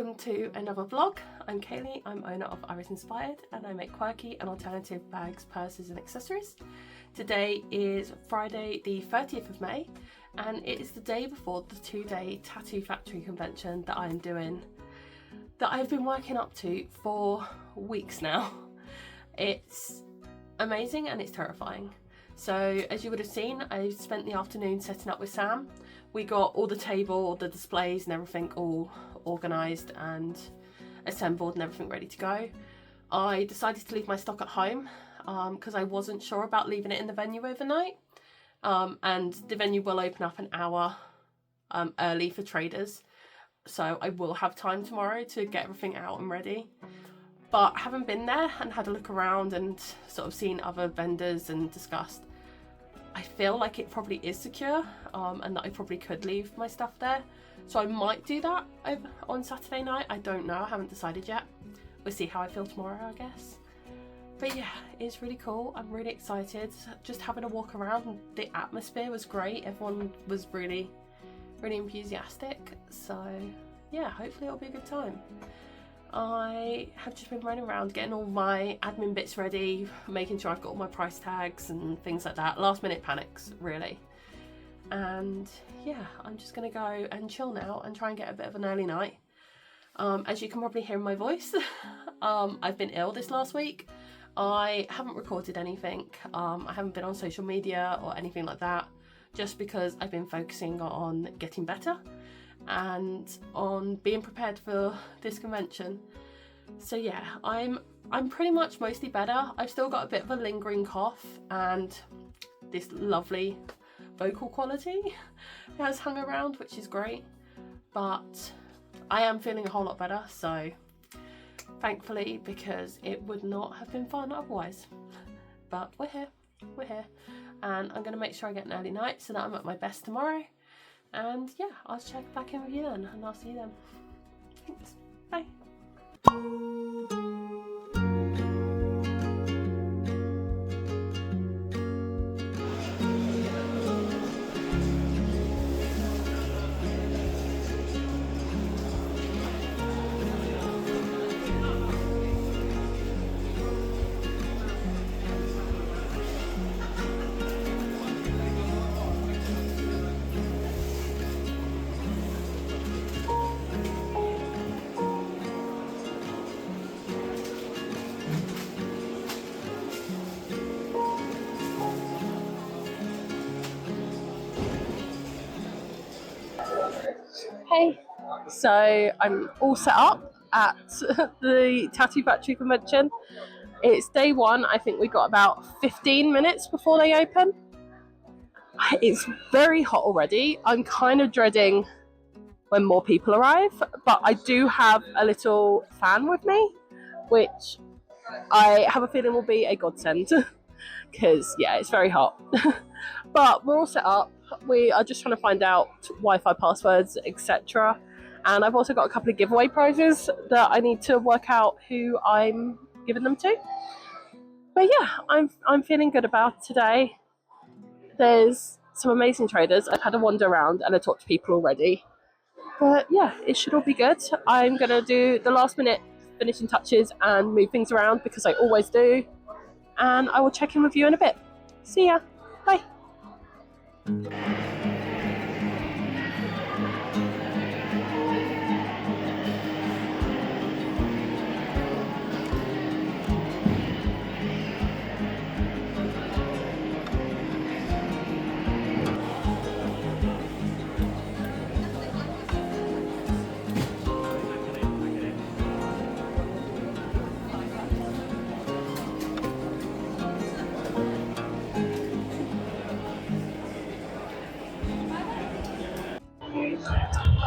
welcome to another vlog. I'm Kaylee, I'm owner of Iris Inspired and I make quirky and alternative bags, purses and accessories. Today is Friday the 30th of May and it is the day before the 2-day tattoo factory convention that I'm doing, that I've been working up to for weeks now. It's amazing and it's terrifying. So as you would have seen, I spent the afternoon setting up with Sam. We got all the table, the displays and everything all organised and assembled and everything ready to go. I decided to leave my stock at home because I wasn't sure about leaving it in the venue overnight. And the venue will open up an hour early for traders. So I will have time tomorrow to get everything out and ready. But having been there and had a look around and sort of seen other vendors and discussed, I feel like it probably is secure and that I probably could leave my stuff there. So I might do that on Saturday night. I don't know, I haven't decided yet. We'll see how I feel tomorrow, I guess. But yeah, it's really cool. I'm really excited. Just having a walk around, the atmosphere was great. Everyone was really enthusiastic. So yeah, hopefully it'll be a good time. I have just been running around getting all my admin bits ready, making sure I've got all my price tags and things like that. Last minute panics, really. And yeah, I'm just gonna go and chill now and try and get a bit of an early night. As you can probably hear in my voice, I've been ill this last week. I haven't recorded anything. I haven't been on social media or anything like that, just because I've been focusing on getting better and on being prepared for this convention. So yeah, I'm pretty much mostly better. I've still got a bit of a lingering cough and this lovely vocal quality has hung around, which is great, but I am feeling a whole lot better, so thankfully, because it would not have been fun otherwise. But we're here, and I'm going to make sure I get an early night so that I'm at my best tomorrow. And yeah, I'll check back in with you then, and I'll see you then. Thanks. Bye. Hey, so I'm all set up at the Tattoo Factory convention. It's day one. I think we got about 15 minutes before they open. It's very hot already. I'm kind of dreading when more people arrive, but I do have a little fan with me, which I have a feeling will be a godsend because yeah, it's very hot. But we're all set up. We are just trying to find out Wi-Fi passwords, etc. And I've also got a couple of giveaway prizes that I need to work out who I'm giving them to. But yeah, I'm feeling good about today. There's some amazing traders. I've had a wander around and I talked to people already. But yeah, it should all be good. I'm gonna do the last minute finishing touches and move things around because I always do. And I will check in with you in a bit. See ya. Bye.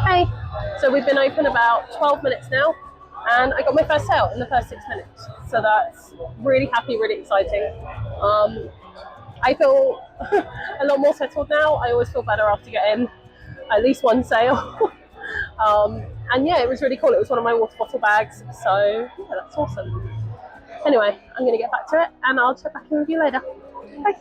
Hey, so we've been open about 12 minutes now and I got my first sale in the first 6 minutes. So that's really happy, really exciting. I feel a lot more settled now. I always feel better after getting at least one sale. And yeah, it was really cool. It was one of my water bottle bags. So yeah, that's awesome. Anyway, I'm going to get back to it and I'll check back in with you later. Bye.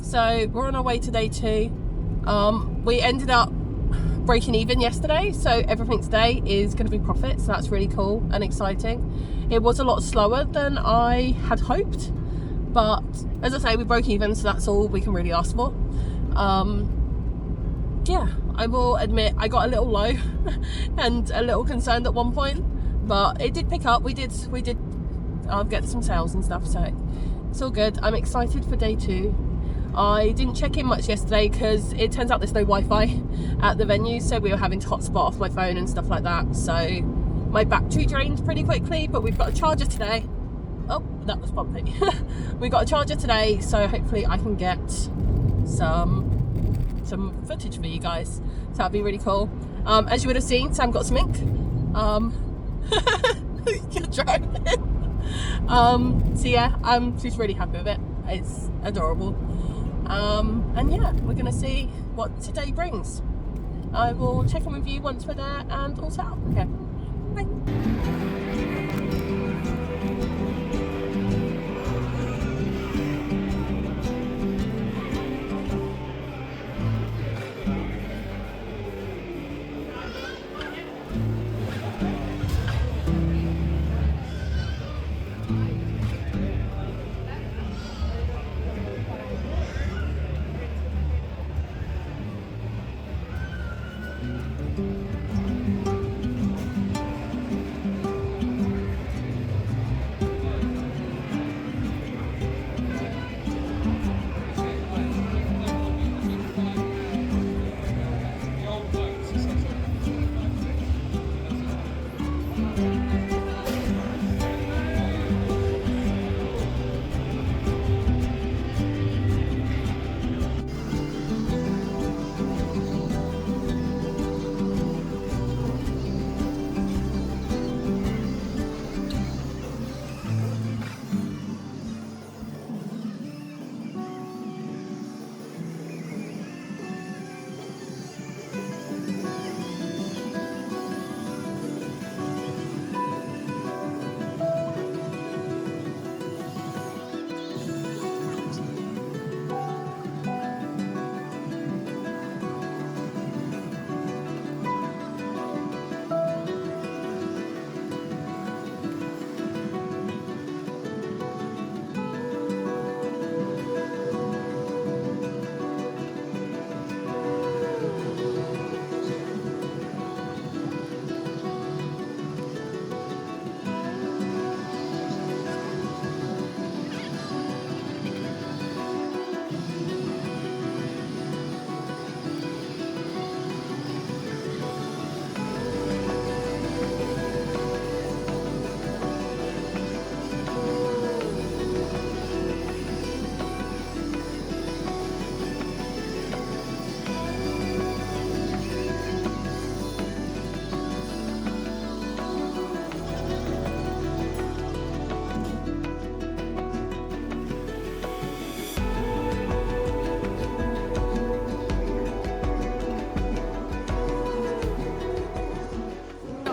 So we're on our way to day 2. We ended up breaking even yesterday, so everything today is going to be profit, so that's really cool and exciting. It was a lot slower than I had hoped, but as I say, we broke even, so that's all we can really ask for. Yeah, I will admit I got a little low and a little concerned at one point, but it did pick up. We did get some sales and stuff, so it's all good. I'm excited for day 2. I didn't check in much yesterday because it turns out there's no Wi-Fi at the venue, so we were having to hotspot off my phone and stuff like that, so my battery drained pretty quickly, but we've got a charger today. Oh, that was bumpy. We got a charger today, so hopefully I can get some footage for you guys, so that'd be really cool. As you would have seen, Sam got some ink. You're driving. So yeah, I'm just really happy with it. It's adorable. And yeah, we're gonna see what today brings. I will check in with you once we're there and all set up. Okay, bye.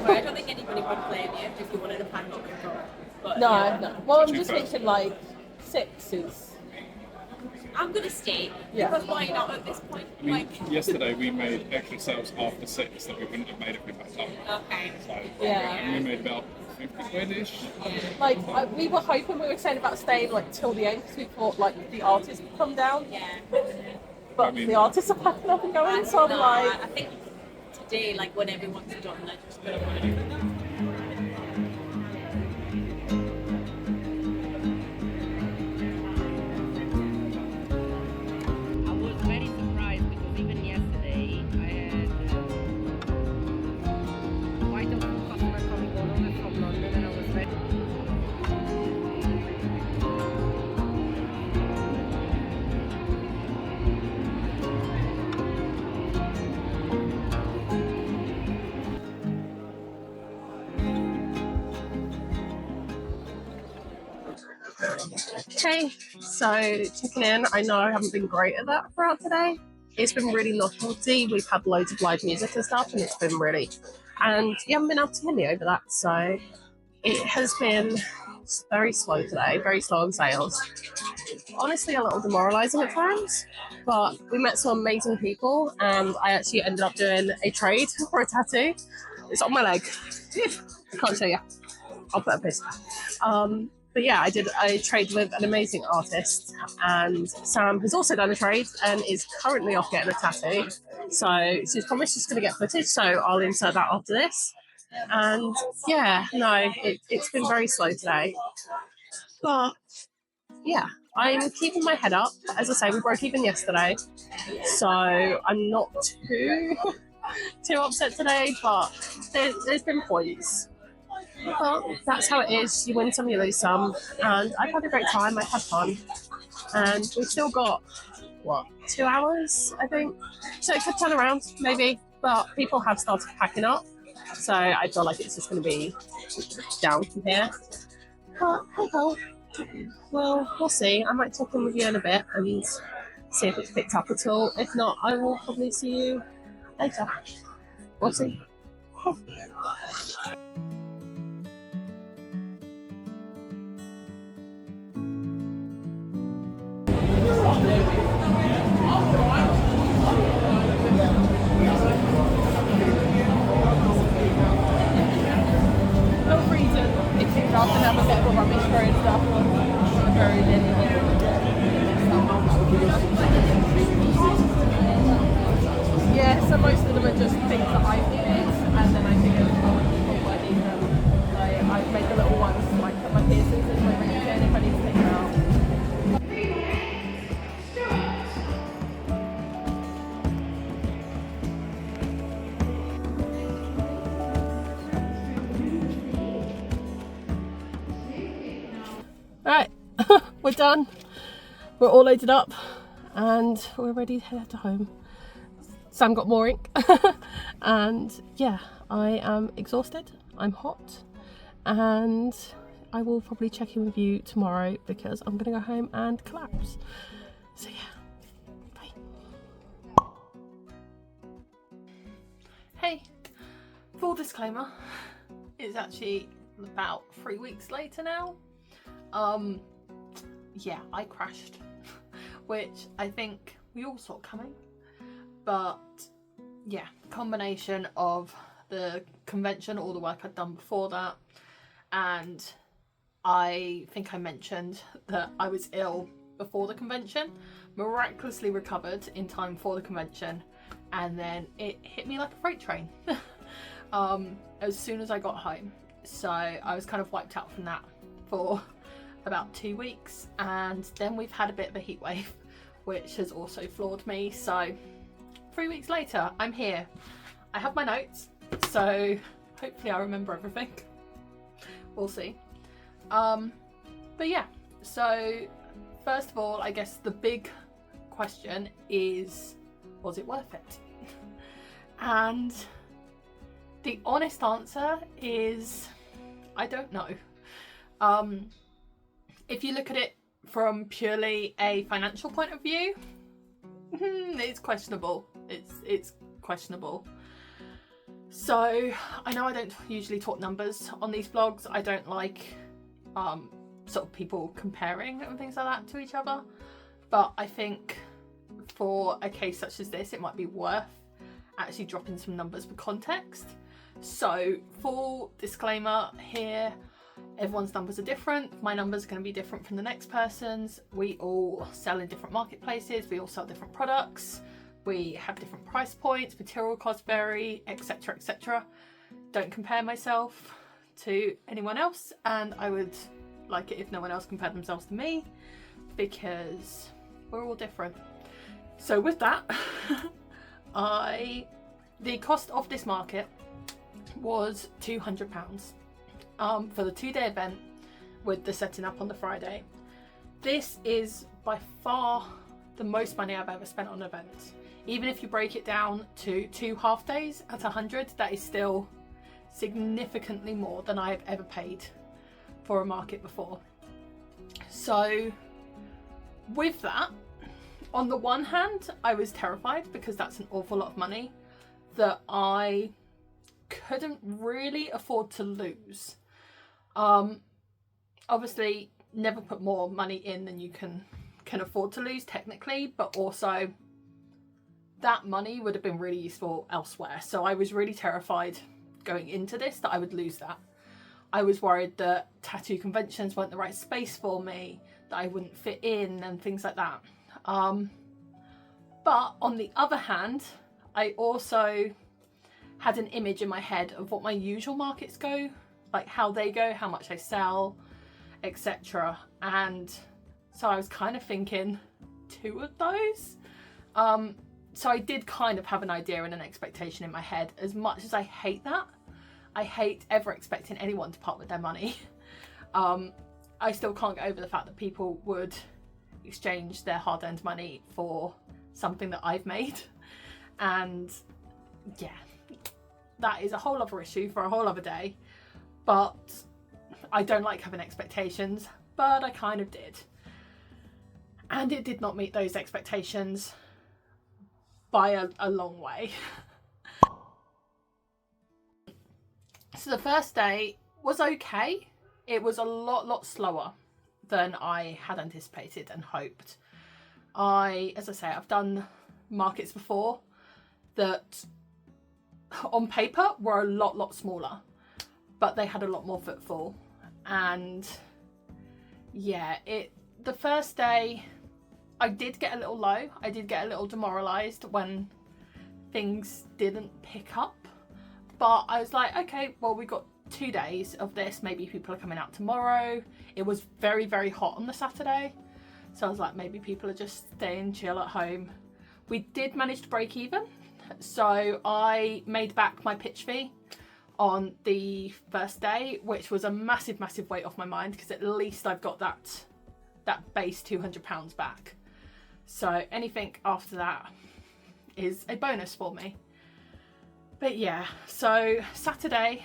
I don't think anybody would blame you if you wanted a package of control. But No, yeah. no. Well, I'm just thinking like 6 is. I'm gonna stay Yeah. because why not at this point? I mean, Like, yesterday we made extra sales after 6 that we wouldn't have made if we packed up. okay. So, Yeah. and we made about 50 quid-ish. Like we were hoping, we were saying about staying like till the end because we thought like the artists would come down, Yeah. but I mean- the artists are packing up and going. So I'm No, like, I think today, like when everyone's done, they're just gonna want to. I was very surprised because even yesterday I had quite a few customers coming all over from London, and I was very Hey, so checking in. I know I haven't been great at that throughout today. It's been really novelty. We've had loads of live music and stuff, and it's been really. And you haven't been able to hear me over that, so it has been very slow today, very slow on sales. Honestly, a little demoralising at times, but we met some amazing people, and I actually ended up doing a trade for a tattoo. It's on my leg. I can't show you. I'll put a picture. But yeah, I did a trade with an amazing artist, and Sam has also done a trade and is currently off getting a tattoo. So she's promised she's going to get footage, so I'll insert that after this. And yeah, no, it's been very slow today. But yeah, I'm keeping my head up. As I say, we broke even yesterday, so I'm not too upset today, but there's been points. Well, that's how it is. You win some, you lose some. And I've had a great time. I've had fun. And we've still got, 2 hours, I think? So it could turn around, maybe. But people have started packing up. So I feel like it's just going to be down from here. But, well, we'll see. I might check in with you in a bit and see if it's picked up at all. If not, I will probably see you later. We'll see. Off and have a bit of a rubbish throw and stuff. Very yeah, so most of them are just things that I've used, and then I think it's working them. I've made the little ones like put my piercings in my ring again if I need to take them out. Right, we're done. We're all loaded up and we're ready to head home. Sam got more ink and yeah, I am exhausted, I'm hot, and I will probably check in with you tomorrow because I'm gonna go home and collapse. So yeah, bye. Hey, full disclaimer, it's actually about 3 weeks later now. Yeah, I crashed, which I think we all saw coming, but yeah, combination of the convention, all the work I'd done before that, and I think I mentioned that I was ill before the convention, miraculously recovered in time for the convention, and then it hit me like a freight train as soon as I got home. So I was kind of wiped out from that for about 2 weeks, and then we've had a bit of a heat wave which has also floored me. So 3 weeks later, I'm here. I have my notes, so hopefully I remember everything. We'll see. But yeah, so first of all, I guess the big question is, was it worth it? And the honest answer is, I don't know. If you look at it from purely a financial point of view, it's questionable. It's questionable. So I know I don't usually talk numbers on these vlogs. I don't like sort of people comparing and things like that to each other. But I think for a case such as this, it might be worth actually dropping some numbers for context. So full disclaimer here, everyone's numbers are different. My numbers are going to be different from the next person's. We all sell in different marketplaces. We all sell different products. We have different price points, material costs vary, etc, etc. Don't compare myself to anyone else, and I would like it if no one else compared themselves to me, because we're all different. So with that, the cost of this market was £200 for the 2-day event with the setting up on the Friday. This is by far the most money I've ever spent on events. Even if you break it down to 2 half days at 100, that is still significantly more than I have ever paid for a market before. So with that, on the one hand, I was terrified because that's an awful lot of money that I couldn't really afford to lose. Obviously, never put more money in than you can afford to lose technically, but also that money would have been really useful elsewhere. So I was really terrified going into this that I would lose that. I was worried that tattoo conventions weren't the right space for me, that I wouldn't fit in and things like that. But on the other hand, I also had an image in my head of what my usual markets go, like how they go, how much I sell, etc. And so I was kind of thinking 2 of those. So I did kind of have an idea and an expectation in my head. As much as I hate that, I hate ever expecting anyone to part with their money. I still can't get over the fact that people would exchange their hard-earned money for something that I've made. And yeah, that is a whole other issue for a whole other day. But I don't like having expectations, but I kind of did. And it did not meet those expectations by a long way. So the first day was okay. It was a lot slower than I had anticipated and hoped. As I say, I've done markets before that on paper were a lot smaller, but they had a lot more footfall. And yeah, the first day I did get a little low. I did get a little demoralised when things didn't pick up. But I was like, okay, well, we got 2 days of this. Maybe people are coming out tomorrow. It was very hot on the Saturday. So I was like, maybe people are just staying chill at home. We did manage to break even. So I made back my pitch fee on the first day, which was a massive weight off my mind, because at least I've got that base £200 back. So anything after that is a bonus for me. But yeah, so Saturday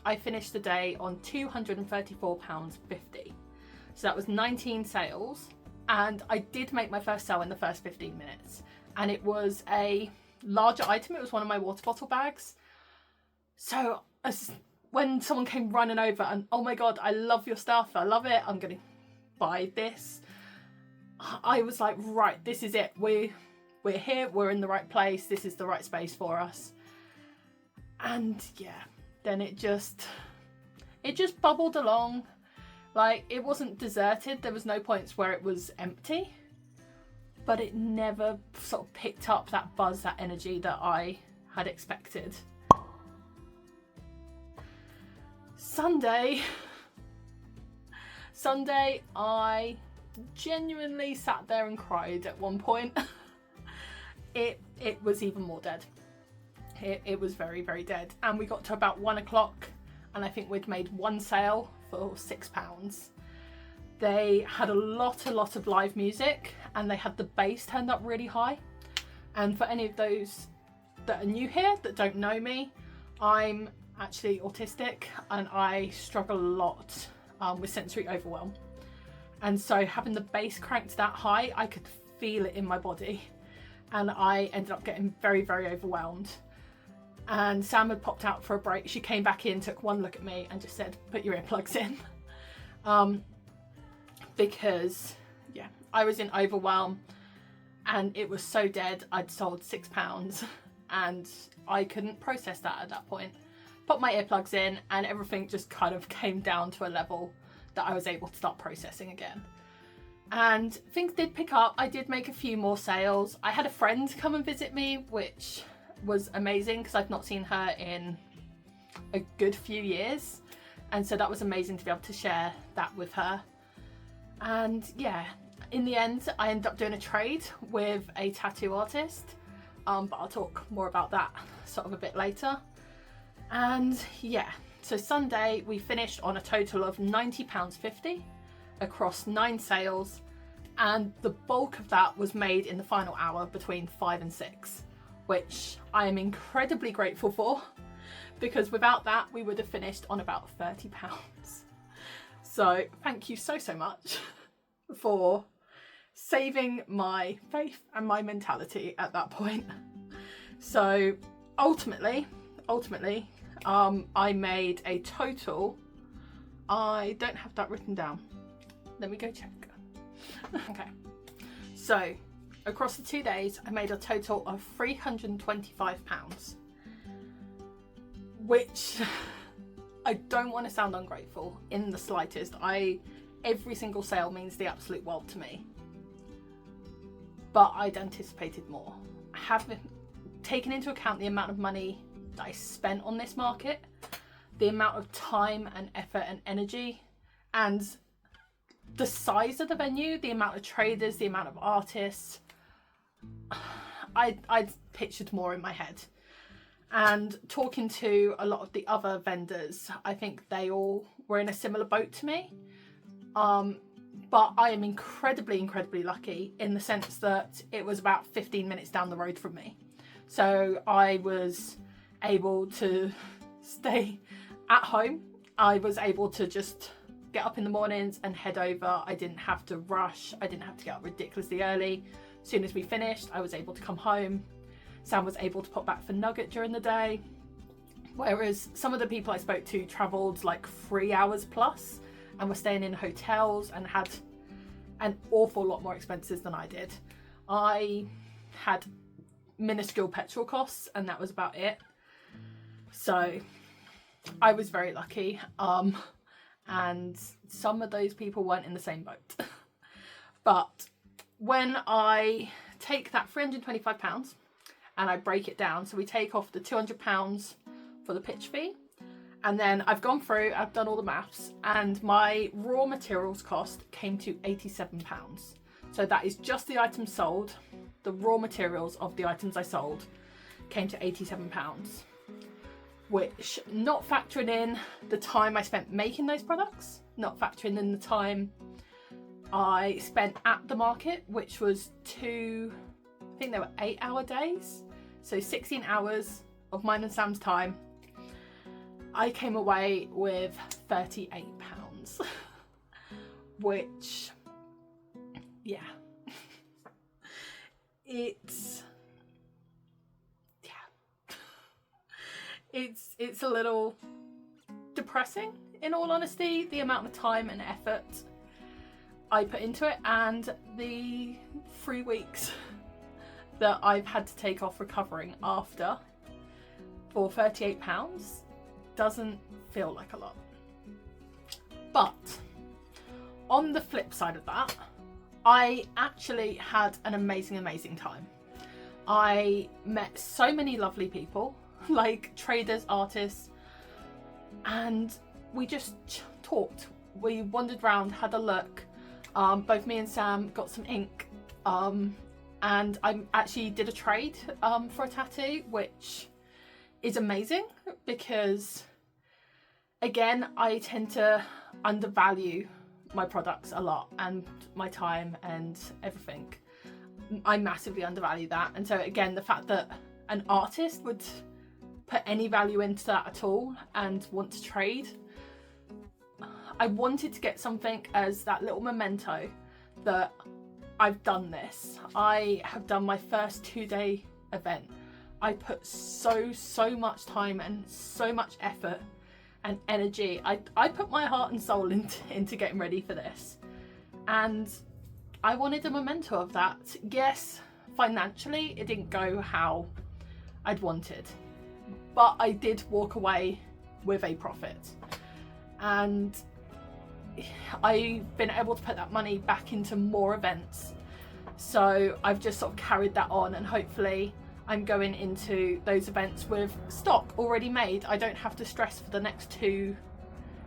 I finished the day on £234.50. So that was 19 sales, and I did make my first sale in the first 15 minutes. And it was a larger item. It was one of my water bottle bags. So when someone came running over and, oh my God, I love your stuff, I love it, I'm going to buy this, I was like, right, this is it. We're here, we're in the right place, this is the right space for us. And yeah, then it just bubbled along. Like, it wasn't deserted, there was no points where it was empty, but it never sort of picked up that buzz, that energy that I had expected. Sunday, I genuinely sat there and cried at one point. It was even more dead. It was very dead. And we got to about 1 o'clock and I think we'd made 1 sale for £6. They had a lot of live music, and they had the bass turned up really high. And for any of those that are new here, that don't know me, I'm actually autistic and I struggle a lot with sensory overwhelm. And so having the bass cranked that high, I could feel it in my body. And I ended up getting very overwhelmed. And Sam had popped out for a break. She came back in, took one look at me and just said, put your earplugs in. Because yeah, I was in overwhelm and it was so dead. I'd sold £6 and I couldn't process that at that point. Put my earplugs in and everything just kind of came down to a level that I was able to start processing again. And things did pick up. I did make a few more sales. I had a friend come and visit me, which was amazing because I've not seen her in a good few years. And so that was amazing to be able to share that with her. And yeah, in the end, I ended up doing a trade with a tattoo artist. But I'll talk more about that sort of a bit later. And yeah, so Sunday we finished on a total of £90.50 across 9 sales. And the bulk of that was made in the final hour between 5 and 6, which I am incredibly grateful for, because without that we would have finished on about £30. So thank you so much. for saving my faith and my mentality at that point. So ultimately, I made a total, I don't have that written down. Let me go check. Okay. So across the 2 days, I made a total of £325, which I don't want to sound ungrateful in the slightest. Every single sale means the absolute world to me. But I'd anticipated more. Having taken into account the amount of money that I spent on this market, the amount of time and effort and energy, and the size of the venue, the amount of traders, the amount of artists, I'd pictured more in my head. And talking to a lot of the other vendors, I think they all were in a similar boat to me. But I am incredibly lucky in the sense that it was about 15 minutes down the road from me. So I was able to stay at home. I was able to just get up in the mornings and head over. I didn't have to rush. I didn't have to get up ridiculously early. As soon as we finished, I was able to come home. Sam was able to pop back for Nugget during the day. Whereas some of the people I spoke to travelled like 3 hours plus and were staying in hotels and had an awful lot more expenses than I did. I had minuscule petrol costs and that was about it. So I was very lucky. And some of those people weren't in the same boat. But when I take that £325 and I break it down, so we take off the £200 for the pitch fee, and then I've gone through, I've done all the maths, and my raw materials cost came to £87. So that is just the items sold. The raw materials of the items I sold came to £87, which, not factoring in the time I spent making those products, not factoring in the time I spent at the market, which was I think they were 8-hour days. So 16 hours of mine and Sam's time. I came away with £38, which, yeah, it's a little depressing, in all honesty, the amount of time and effort I put into it, and the 3 weeks that I've had to take off recovering after for £38 doesn't feel like a lot. But on the flip side of that, I actually had an amazing time. I met so many lovely people, like traders, artists, and we just talked. We wandered around, had a look. Both me and Sam got some ink, and I actually did a trade for a tattoo, which is amazing because, again, I tend to undervalue my products a lot and my time and everything. I massively undervalue that, and so again, the fact that an artist would put any value into that at all and want to trade, I wanted to get something as that little memento that I've done this. I have done my first 2-day event. I put so much time and so much effort and energy. I put my heart and soul into getting ready for this, and I wanted a memento of that. Yes, financially it didn't go how I'd wanted, but I did walk away with a profit, and I've been able to put that money back into more events. So I've just sort of carried that on, and hopefully I'm going into those events with stock already made. I don't have to stress for the next 2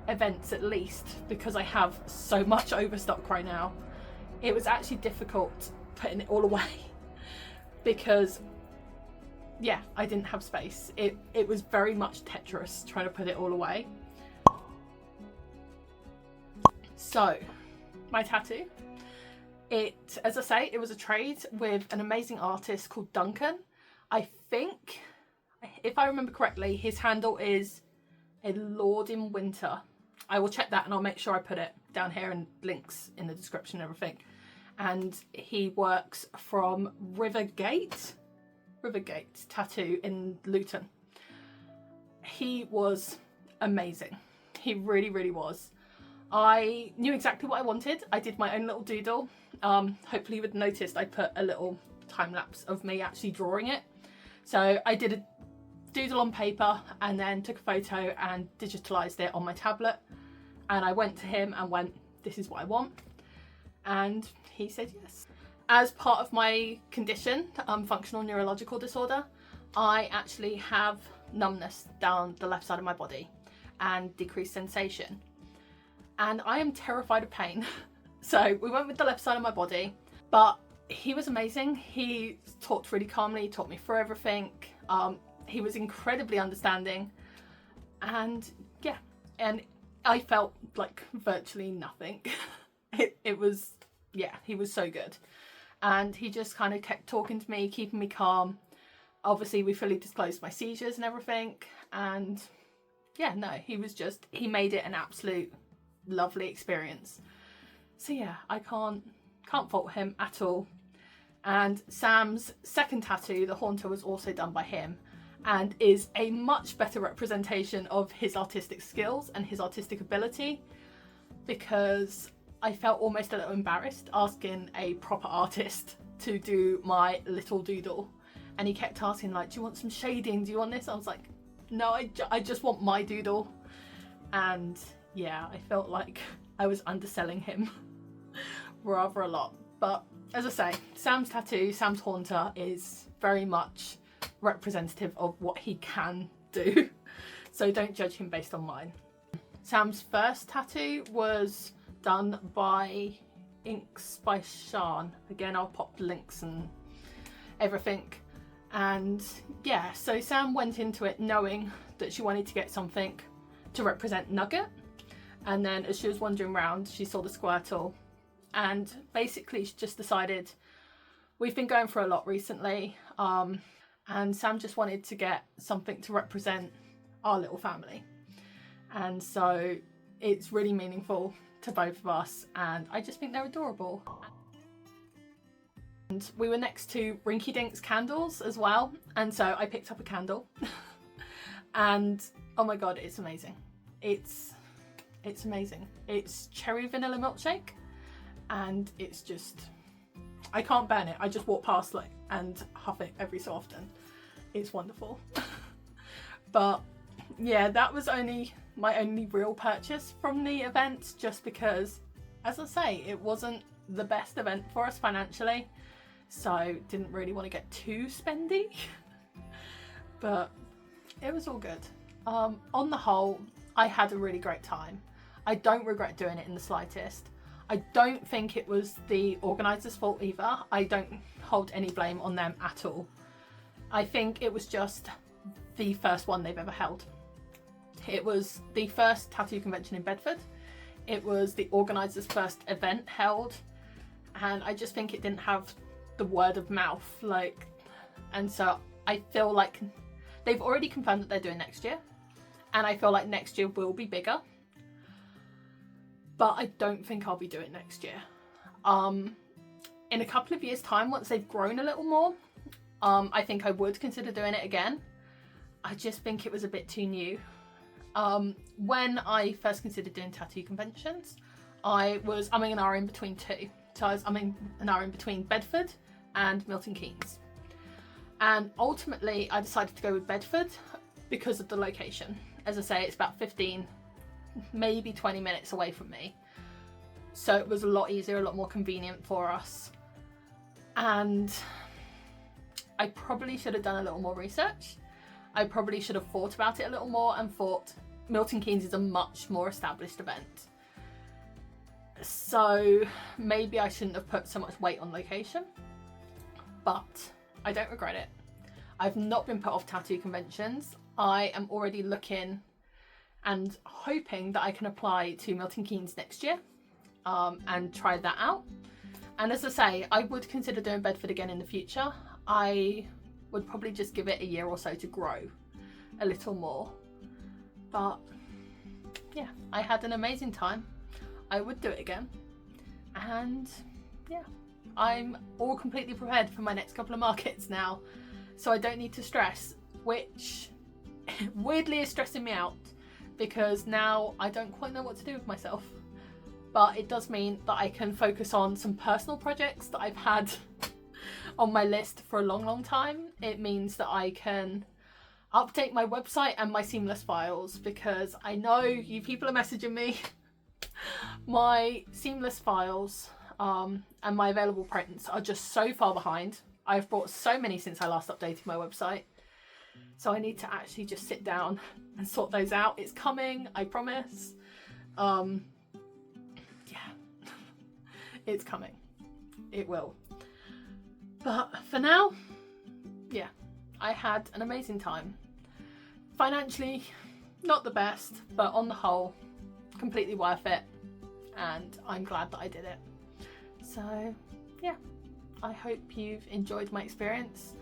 events at least, because I have so much overstock right now. It was actually difficult putting it all away because, yeah, I didn't have space. It was very much Tetris trying to put it all away. So, my tattoo. As I say, it was a trade with an amazing artist called Duncan. I think, if I remember correctly, his handle is a Lord in Winter. I will check that and I'll make sure I put it down here and links in the description and everything. And he works from Rivergate Tattoo in Luton. He was amazing. He really, really was. I knew exactly what I wanted. I did my own little doodle. Hopefully you would have noticed I put a little time lapse of me actually drawing it. So I did a doodle on paper and then took a photo and digitalized it on my tablet. And I went to him and went, this is what I want. And he said yes. As part of my condition, functional neurological disorder, I actually have numbness down the left side of my body and decreased sensation. And I am terrified of pain. So we went with the left side of my body, but he was amazing. He talked really calmly, taught me through everything. He was incredibly understanding, and yeah, and I felt like virtually nothing. It was, yeah, he was so good. And he just kind of kept talking to me, keeping me calm. Obviously we fully disclosed my seizures and everything, and yeah, no, he made it an absolute lovely experience. So yeah, I can't fault him at all. And Sam's second tattoo, the Haunter, was also done by him and is a much better representation of his artistic skills and his artistic ability, because I felt almost a little embarrassed asking a proper artist to do my little doodle. And he kept asking, like, do you want some shading? Do you want this? I was like, no, I just want my doodle. And yeah, I felt like I was underselling him rather a lot. But as I say, Sam's tattoo, Sam's Haunter, is very much representative of what he can do. So don't judge him based on mine. Sam's first tattoo was done by Inks by Shan. Again, I'll pop the links and everything. And yeah, so Sam went into it knowing that she wanted to get something to represent Nugget. And then as she was wandering around, she saw the Squirtle. And basically she just decided, we've been going through a lot recently. And Sam just wanted to get something to represent our little family. And so it's really meaningful to both of us, and I just think they're adorable. And we were next to Rinky Dink's candles as well, and so I picked up a candle. And oh my god, it's amazing. It's amazing. It's cherry vanilla milkshake, and it's just, I can't burn it. I just walk past like and huff it every so often. It's wonderful. But yeah, that was my only real purchase from the event, just because, as I say, it wasn't the best event for us financially, so didn't really want to get too spendy. But it was all good. On the whole, I had a really great time. I don't regret doing it in the slightest. I don't think it was the organisers' fault either. I don't hold any blame on them at all. I think it was just the first one they've ever held. It was the first tattoo convention in Bedford. It was the organisers' first event held, and I just think it didn't have the word of mouth, like, and so I feel like they've already confirmed that they're doing next year, and I feel like next year will be bigger, but I don't think I'll be doing next year. In a couple of years' time, once they've grown a little more, I think I would consider doing it again. I just think it was a bit too new. When I first considered doing tattoo conventions, I was umming and ahhing between two. So I was umming and ahhing between Bedford and Milton Keynes. And ultimately I decided to go with Bedford because of the location. As I say, it's about 15, maybe 20 minutes away from me. So it was a lot easier, a lot more convenient for us. And I probably should have done a little more research. I probably should have thought about it a little more and thought Milton Keynes is a much more established event. So maybe I shouldn't have put so much weight on location, but I don't regret it. I've not been put off tattoo conventions. I am already looking and hoping that I can apply to Milton Keynes next year and try that out. And as I say, I would consider doing Bedford again in the future. I would probably just give it a year or so to grow a little more. But yeah, I had an amazing time. I would do it again. And yeah, I'm all completely prepared for my next couple of markets now, so I don't need to stress, which weirdly is stressing me out because now I don't quite know what to do with myself. But it does mean that I can focus on some personal projects that I've had on my list for a long time. It means that I can update my website and my seamless files, because I know you people are messaging me. My seamless files and my available prints are just so far behind. I've bought so many since I last updated my website, so I need to actually just sit down and sort those out. It's coming, I promise. Yeah, it's coming. It will. But for now, yeah, I had an amazing time. Financially, not the best, but on the whole, completely worth it. And I'm glad that I did it. So yeah, I hope you've enjoyed my experience,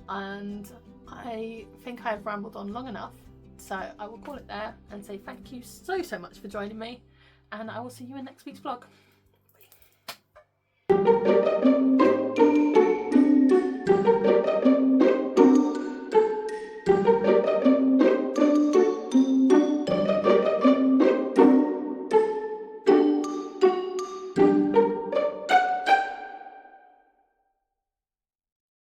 and I think I've rambled on long enough, so I will call it there and say thank you so much for joining me, and I will see you in next week's vlog.